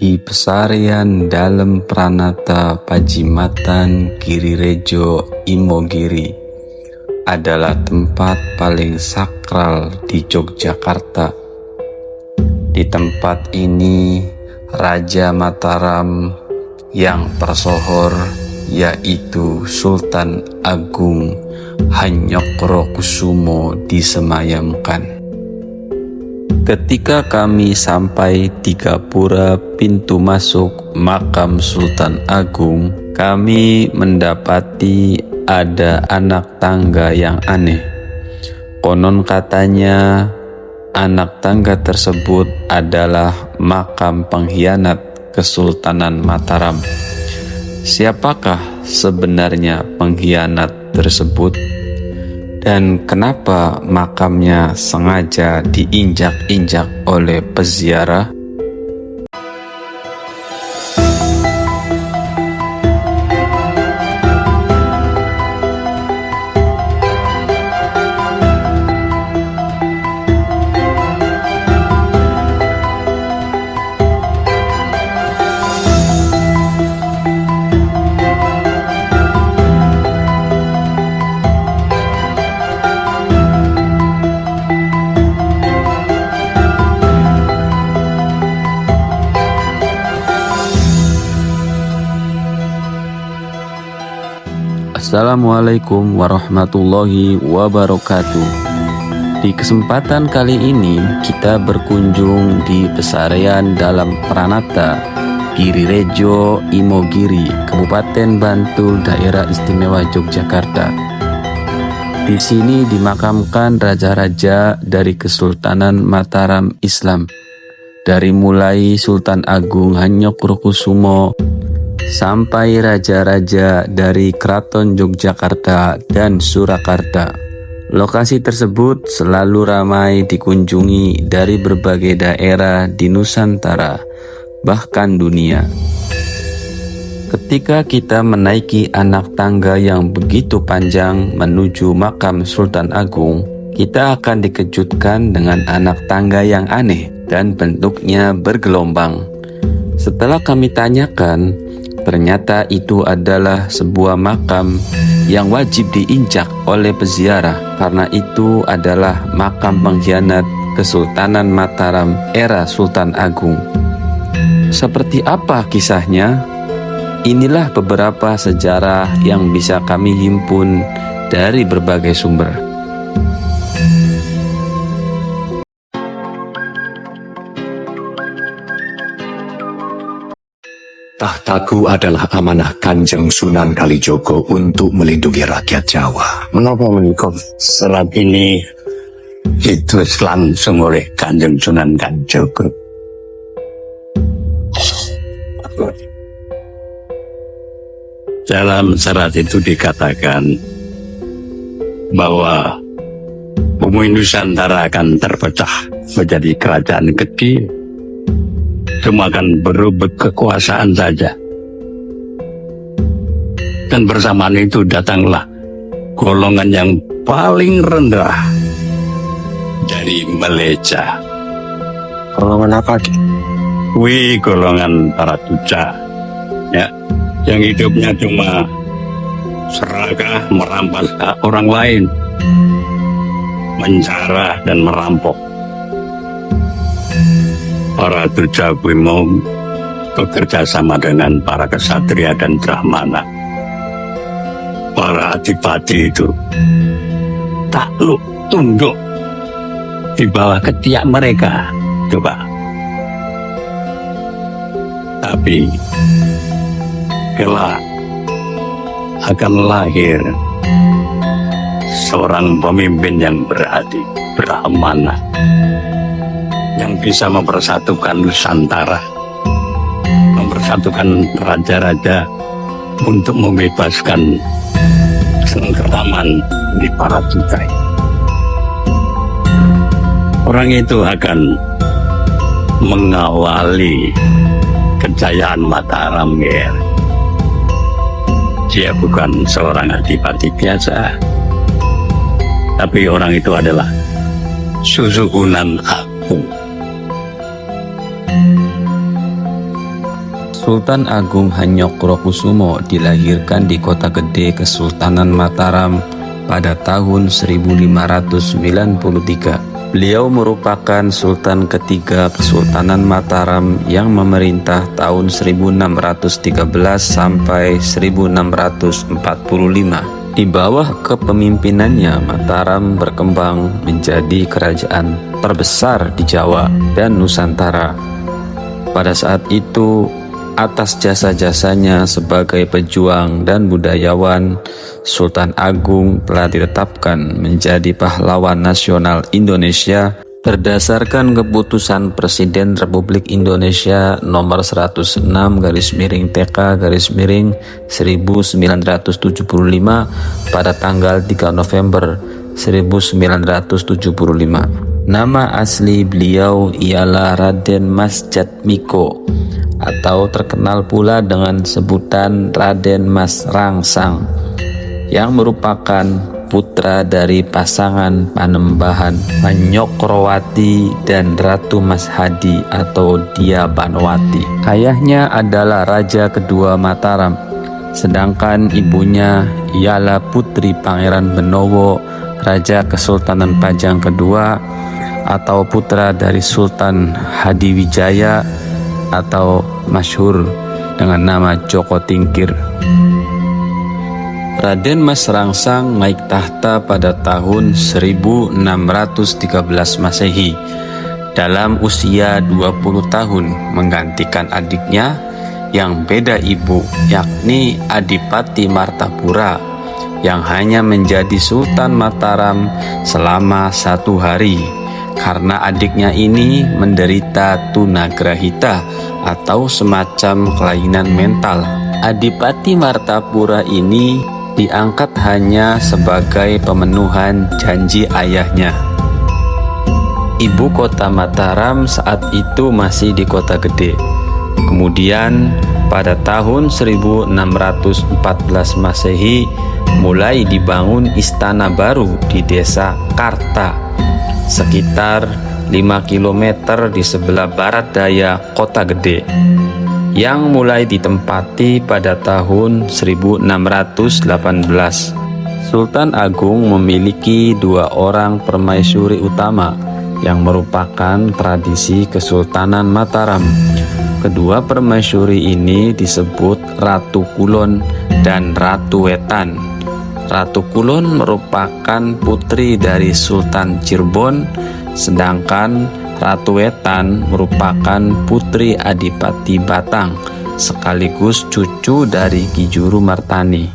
di Pesarian Dalem Pranata Pajimatan Girirejo Imogiri adalah tempat paling sakral di Yogyakarta. Di tempat ini Raja Mataram yang tersohor yaitu Sultan Agung Hanyokrokusumo disemayamkan. Ketika kami sampai di gapura pintu masuk makam Sultan Agung, kami mendapati ada anak tangga yang aneh. Konon katanya anak tangga tersebut adalah makam pengkhianat Kesultanan Mataram. Siapakah sebenarnya pengkhianat tersebut? Dan kenapa makamnya sengaja diinjak-injak oleh peziarah? Assalamualaikum warahmatullahi wabarakatuh. Di kesempatan kali ini kita berkunjung di Pesarian Dalem Pranata Girirejo Imogiri, Kabupaten Bantul, Daerah Istimewa Yogyakarta. Di sini dimakamkan raja-raja dari Kesultanan Mataram Islam, dari mulai Sultan Agung Hanyokrokusumo sampai raja-raja dari Keraton Yogyakarta dan Surakarta. Lokasi tersebut selalu ramai dikunjungi dari berbagai daerah di Nusantara, bahkan dunia. Ketika kita menaiki anak tangga yang begitu panjang menuju makam Sultan Agung, kita akan dikejutkan dengan anak tangga yang aneh dan bentuknya bergelombang. Setelah kami tanyakan, ternyata itu adalah sebuah makam yang wajib diinjak oleh peziarah karena itu adalah makam pengkhianat Kesultanan Mataram era Sultan Agung. Seperti apa kisahnya? Inilah beberapa sejarah yang bisa kami himpun dari berbagai sumber. Tahtaku adalah amanah Kanjeng Sunan Kalijogo untuk melindungi rakyat Jawa. Menapa menika serat ini ditulis langsung oleh Kanjeng Sunan Kalijogo? Dalam serat itu dikatakan bahwa bumi Nusantara akan terpecah menjadi kerajaan kecil. Semua akan berebut kekuasaan saja. Dan bersamaan itu datanglah golongan yang paling rendah dari Meleja. Golongan apa? Wih, golongan para tuca, ya, yang hidupnya cuma serakah, merampas hak orang lain, menjarah dan merampok. Para tuca mau bekerja sama dengan para kesatria dan brahmana. Para adipati itu takluk, tunduk di bawah ketiak mereka. Coba. Tapi kelak akan lahir seorang pemimpin yang berhati brahmana, yang bisa mempersatukan Nusantara, mempersatukan raja-raja untuk membebaskan cengkeraman di para tukai. Orang itu akan mengawali kejayaan Mataram, ya. Dia bukan seorang adipati biasa, tapi orang itu adalah Susuhunan Agung. Sultan Agung Hanyokrokusumo dilahirkan di Kota Gede, Kesultanan Mataram pada tahun 1593. Beliau merupakan Sultan ketiga Kesultanan Mataram yang memerintah tahun 1613 sampai 1645. Di bawah kepemimpinannya, Mataram berkembang menjadi kerajaan terbesar di Jawa dan Nusantara. Pada saat itu, atas jasa-jasanya sebagai pejuang dan budayawan, Sultan Agung telah ditetapkan menjadi pahlawan nasional Indonesia berdasarkan keputusan Presiden Republik Indonesia nomor 106/1975 pada tanggal 3 November 1975. Nama asli beliau ialah Raden Mas Jatmiko, atau terkenal pula dengan sebutan Raden Mas Rangsang, yang merupakan putra dari pasangan Panembahan Manyokrowati dan Ratu Mas Hadi atau Dia Banowati. Ayahnya adalah Raja kedua Mataram, sedangkan ibunya ialah Putri Pangeran Benowo, Raja Kesultanan Pajang kedua, atau putra dari Sultan Hadiwijaya atau masyhur dengan nama Joko Tingkir. Raden Mas Rangsang naik tahta pada tahun 1613 Masehi dalam usia 20 tahun, menggantikan adiknya yang beda ibu, yakni Adipati Martapura, yang hanya menjadi Sultan Mataram selama 1 hari karena adiknya ini menderita tunagrahita atau semacam kelainan mental. Adipati Martapura ini diangkat hanya sebagai pemenuhan janji ayahnya. Ibu kota Mataram saat itu masih di Kota Gede. Kemudian pada tahun 1614 Masehi mulai dibangun istana baru di desa Karta, sekitar 5 km di sebelah barat daya Kota Gede, yang mulai ditempati pada tahun 1618. Sultan Agung memiliki 2 orang permaisuri utama yang merupakan tradisi Kesultanan Mataram. Kedua permaisuri ini disebut Ratu Kulon dan Ratu Wetan. Ratu Kulon merupakan putri dari Sultan Cirebon, sedangkan Ratu Wetan merupakan putri Adipati Batang, sekaligus cucu dari Ki Juru Martani.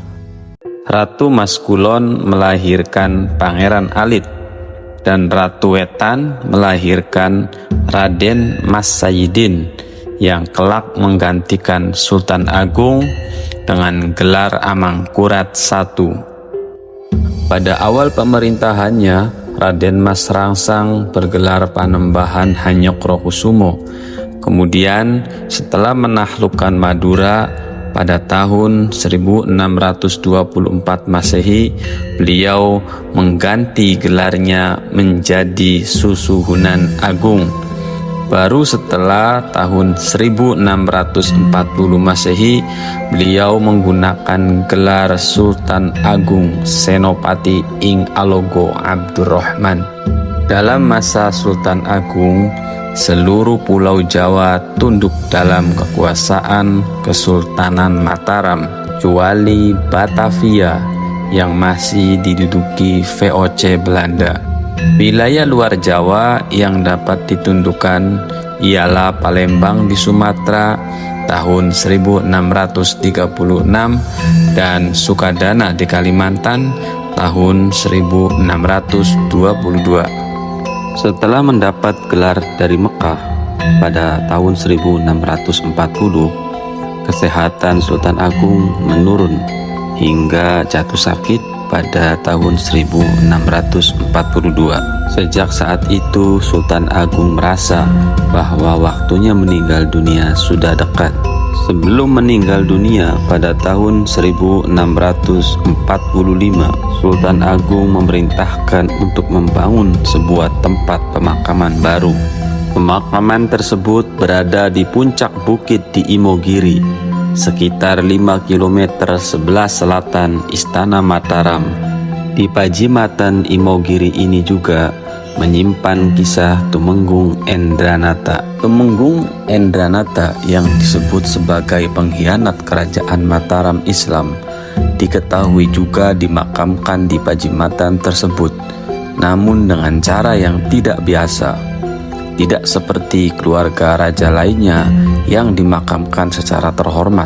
Ratu Mas Kulon melahirkan Pangeran Alit, dan Ratu Wetan melahirkan Raden Mas Sayidin, yang kelak menggantikan Sultan Agung dengan gelar Amangkurat I. Pada awal pemerintahannya, Raden Mas Rangsang bergelar Panembahan Hanyokrokusumo. Kemudian setelah menaklukkan Madura pada tahun 1624 Masehi, beliau mengganti gelarnya menjadi Susuhunan Agung. Baru setelah tahun 1640 Masehi, beliau menggunakan gelar Sultan Agung Senopati ing Alogo Abdurrahman. Dalam masa Sultan Agung, seluruh pulau Jawa tunduk dalam kekuasaan Kesultanan Mataram, kecuali Batavia yang masih diduduki VOC Belanda. Wilayah luar Jawa yang dapat ditundukkan ialah Palembang di Sumatera tahun 1636 dan Sukadana di Kalimantan tahun 1622. Setelah mendapat gelar dari Mekah pada tahun 1640, kesehatan Sultan Agung menurun hingga jatuh sakit pada tahun 1642. Sejak saat itu, Sultan Agung merasa bahwa waktunya meninggal dunia sudah dekat. Sebelum meninggal dunia pada tahun 1645, Sultan Agung memerintahkan untuk membangun sebuah tempat pemakaman baru Pemakaman tersebut berada di puncak bukit di Imogiri, sekitar 5 km sebelah selatan Istana Mataram. Di Pajimatan Imogiri ini juga menyimpan kisah Tumenggung Endranata. Tumenggung Endranata yang disebut sebagai pengkhianat kerajaan Mataram Islam diketahui juga dimakamkan di Pajimatan tersebut, namun dengan cara yang tidak biasa. Tidak seperti keluarga raja lainnya yang dimakamkan secara terhormat.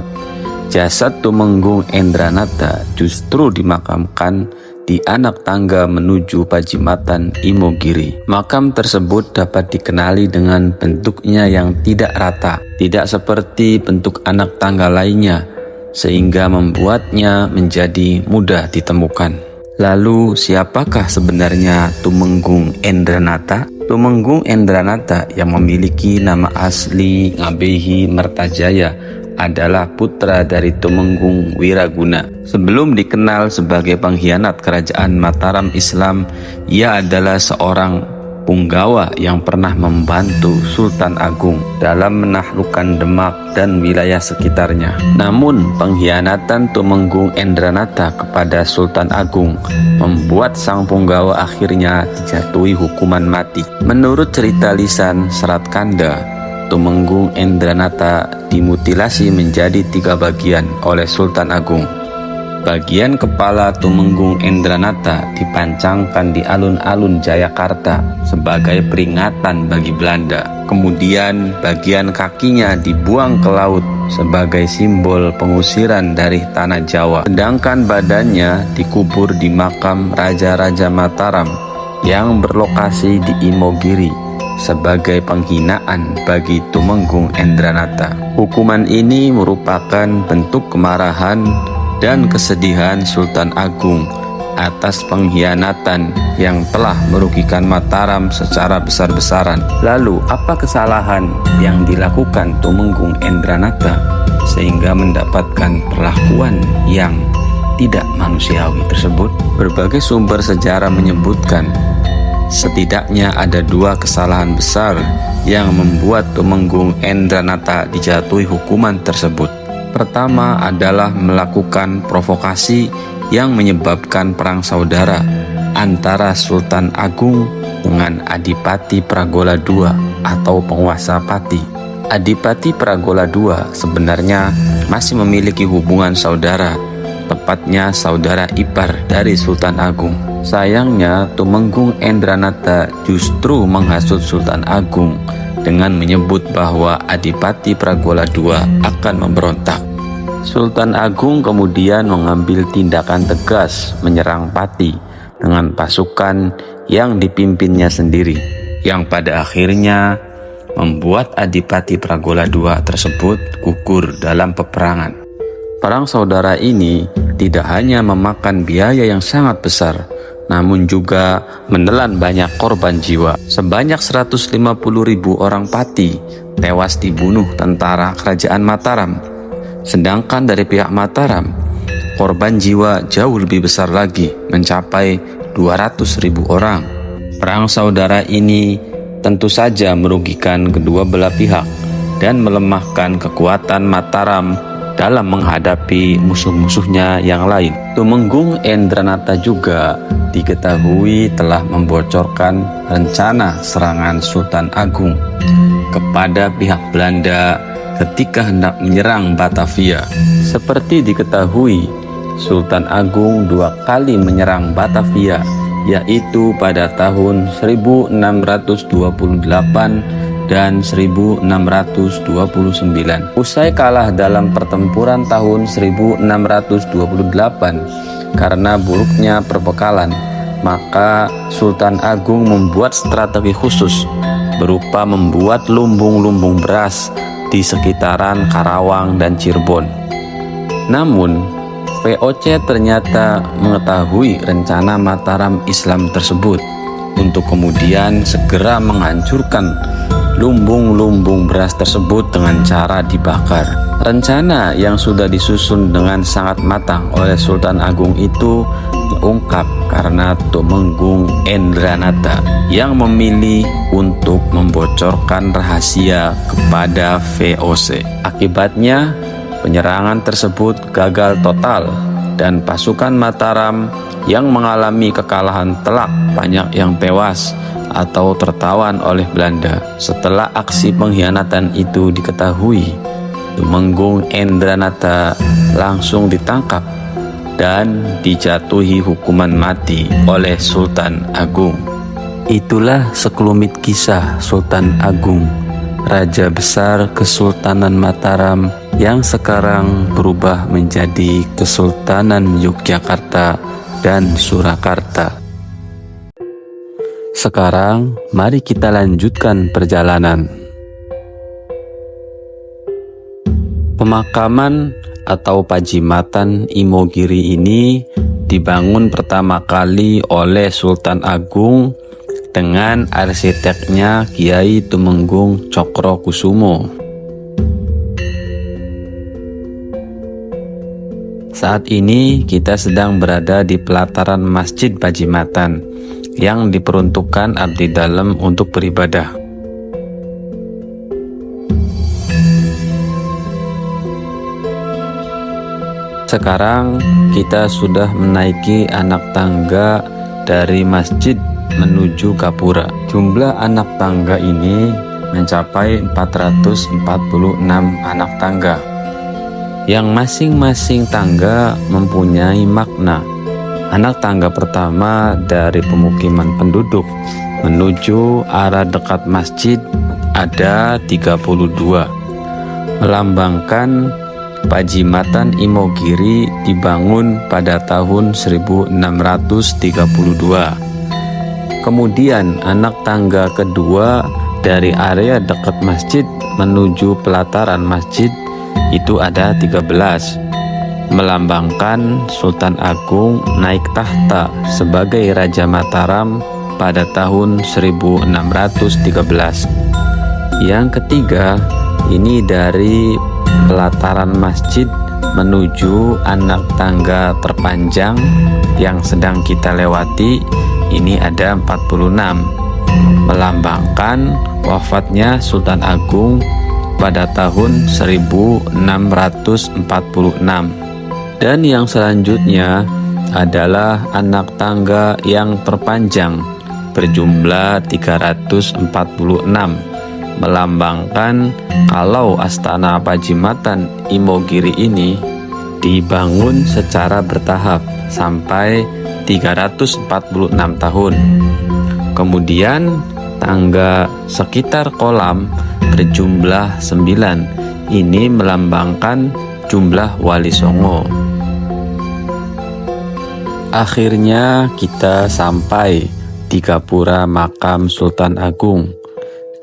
Jasad Tumenggung Endranata justru dimakamkan di anak tangga menuju Pajimatan Imogiri. Makam tersebut dapat dikenali dengan bentuknya yang tidak rata, tidak seperti bentuk anak tangga lainnya, sehingga membuatnya menjadi mudah ditemukan. Lalu siapakah sebenarnya Tumenggung Endranata? Tumenggung Endranata yang memiliki nama asli Ngabehi Mertajaya adalah putra dari Tumenggung Wiraguna. Sebelum dikenal sebagai pengkhianat kerajaan Mataram Islam, ia adalah seorang punggawa yang pernah membantu Sultan Agung dalam menaklukkan Demak dan wilayah sekitarnya. Namun, pengkhianatan Tumenggung Endranata kepada Sultan Agung membuat sang punggawa akhirnya dijatuhi hukuman mati. Menurut cerita lisan Serat Kanda, Tumenggung Endranata dimutilasi menjadi 3 bagian oleh Sultan Agung. Bagian kepala Tumenggung Endranata dipancangkan di alun-alun Jayakarta sebagai peringatan bagi Belanda. Kemudian bagian kakinya dibuang ke laut sebagai simbol pengusiran dari tanah Jawa. Sedangkan badannya dikubur di makam Raja-Raja Mataram yang berlokasi di Imogiri sebagai penghinaan bagi Tumenggung Endranata. Hukuman ini merupakan bentuk kemarahan dan kesedihan Sultan Agung atas pengkhianatan yang telah merugikan Mataram secara besar-besaran. Lalu, apa kesalahan yang dilakukan Tumenggung Endranata sehingga mendapatkan perlakuan yang tidak manusiawi tersebut? Berbagai sumber sejarah menyebutkan setidaknya ada 2 kesalahan besar yang membuat Tumenggung Endranata dijatuhi hukuman tersebut. Pertama adalah melakukan provokasi yang menyebabkan perang saudara antara Sultan Agung dengan Adipati Pragola II atau penguasa Pati. Adipati Pragola II sebenarnya masih memiliki hubungan saudara, tepatnya saudara ipar dari Sultan Agung. Sayangnya, Tumenggung Endranata justru menghasut Sultan Agung dengan menyebut bahwa Adipati Pragola II akan memberontak. Sultan Agung kemudian mengambil tindakan tegas menyerang Pati dengan pasukan yang dipimpinnya sendiri, yang pada akhirnya membuat Adipati Pragola II tersebut gugur dalam peperangan. Perang saudara ini tidak hanya memakan biaya yang sangat besar, namun juga menelan banyak korban jiwa. Sebanyak 150.000 orang Pati tewas dibunuh tentara kerajaan Mataram. Sedangkan dari pihak Mataram, korban jiwa jauh lebih besar lagi, mencapai 200.000 orang. Perang saudara ini tentu saja merugikan kedua belah pihak dan melemahkan kekuatan Mataram dalam menghadapi musuh-musuhnya yang lain. Tumenggung Endranata juga diketahui telah membocorkan rencana serangan Sultan Agung kepada pihak Belanda ketika hendak menyerang Batavia. Seperti diketahui, Sultan Agung 2 kali menyerang Batavia, yaitu pada tahun 1628 dan 1629. Usai kalah dalam pertempuran tahun 1628 karena buruknya perbekalan, maka Sultan Agung membuat strategi khusus berupa membuat lumbung-lumbung beras di sekitaran Karawang dan Cirebon. Namun, VOC ternyata mengetahui rencana Mataram Islam tersebut untuk kemudian segera menghancurkan lumbung-lumbung beras tersebut dengan cara dibakar. Rencana yang sudah disusun dengan sangat matang oleh Sultan Agung itu terungkap karena Tumenggung Endranata yang memilih untuk membocorkan rahasia kepada VOC. Akibatnya, penyerangan tersebut gagal total dan pasukan Mataram yang mengalami kekalahan telak, banyak yang tewas atau tertawan oleh Belanda. Setelah aksi pengkhianatan itu diketahui, Tumenggung Endranata langsung ditangkap dan dijatuhi hukuman mati oleh Sultan Agung. Itulah sekelumit kisah Sultan Agung, Raja Besar Kesultanan Mataram yang sekarang berubah menjadi Kesultanan Yogyakarta dan Surakarta. Sekarang mari kita lanjutkan perjalanan. Pemakaman atau Pajimatan Imogiri ini dibangun pertama kali oleh Sultan Agung dengan arsiteknya Kiai Tumenggung Cokrokusumo. Saat ini kita sedang berada di pelataran Masjid Pajimatan yang diperuntukkan abdi dalam untuk beribadah. Sekarang kita sudah menaiki anak tangga dari masjid menuju Gapura. Jumlah anak tangga ini mencapai 446 anak tangga, yang masing-masing tangga mempunyai makna. Anak tangga pertama dari pemukiman penduduk menuju arah dekat masjid ada 32, melambangkan Pajimatan Imogiri dibangun pada tahun 1632. Kemudian anak tangga kedua dari area dekat masjid menuju pelataran masjid itu ada 13, melambangkan Sultan Agung naik tahta sebagai Raja Mataram pada tahun 1613. Yang ketiga, ini dari pelataran masjid menuju anak tangga terpanjang yang sedang kita lewati, ini ada 46, melambangkan wafatnya Sultan Agung pada tahun 1646. Dan yang selanjutnya adalah anak tangga yang terpanjang berjumlah 346, melambangkan kalau Astana Pajimatan Imogiri ini dibangun secara bertahap sampai 346 tahun. Kemudian tangga sekitar kolam berjumlah 9, ini melambangkan jumlah Wali Songo. Akhirnya kita sampai di Gapura makam Sultan Agung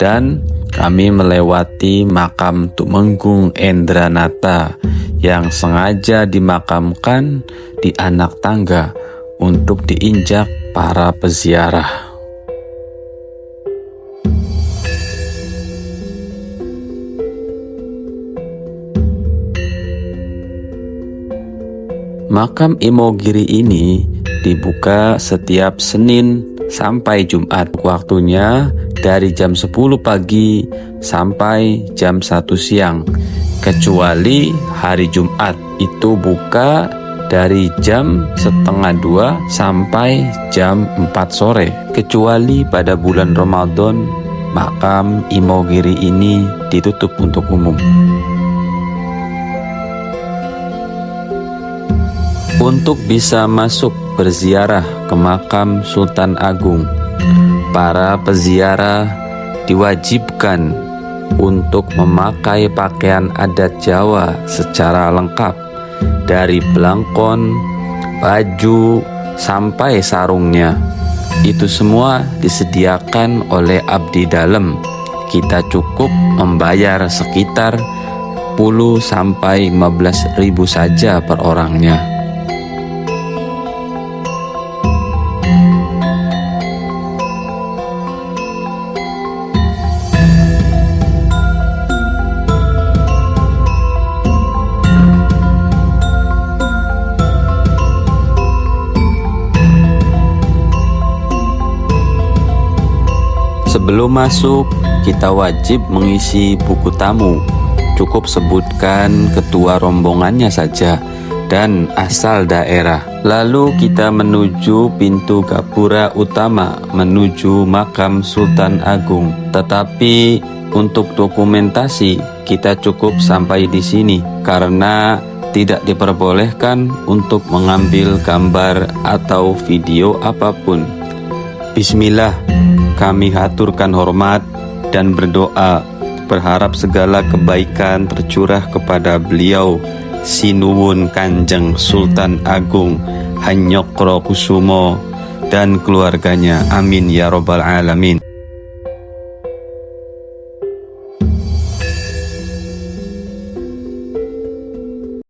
dan kami melewati makam Tumenggung Endranata yang sengaja dimakamkan di anak tangga untuk diinjak para peziarah. Makam Imogiri ini dibuka setiap Senin sampai Jumat. Waktunya dari jam 10 pagi sampai jam 1 siang. Kecuali hari Jumat itu buka dari jam 1:30 sampai jam 4 sore. Kecuali pada bulan Ramadan, makam Imogiri ini ditutup untuk umum. Untuk bisa masuk berziarah ke makam Sultan Agung, para peziarah diwajibkan untuk memakai pakaian adat Jawa secara lengkap, dari belangkon, baju, sampai sarungnya. Itu semua disediakan oleh abdi dalam. Kita cukup membayar sekitar 10-15 ribu saja per orangnya. Sebelum masuk, kita wajib mengisi buku tamu. Cukup sebutkan ketua rombongannya saja dan asal daerah. Lalu kita menuju pintu gapura utama menuju makam Sultan Agung. Tetapi untuk dokumentasi kita cukup sampai di sini karena tidak diperbolehkan untuk mengambil gambar atau video apapun. Bismillah, kami haturkan hormat dan berdoa berharap segala kebaikan tercurah kepada beliau Sinuwun Kanjeng Sultan Agung Hanyokro Kusumo dan keluarganya. Amin ya robbal alamin.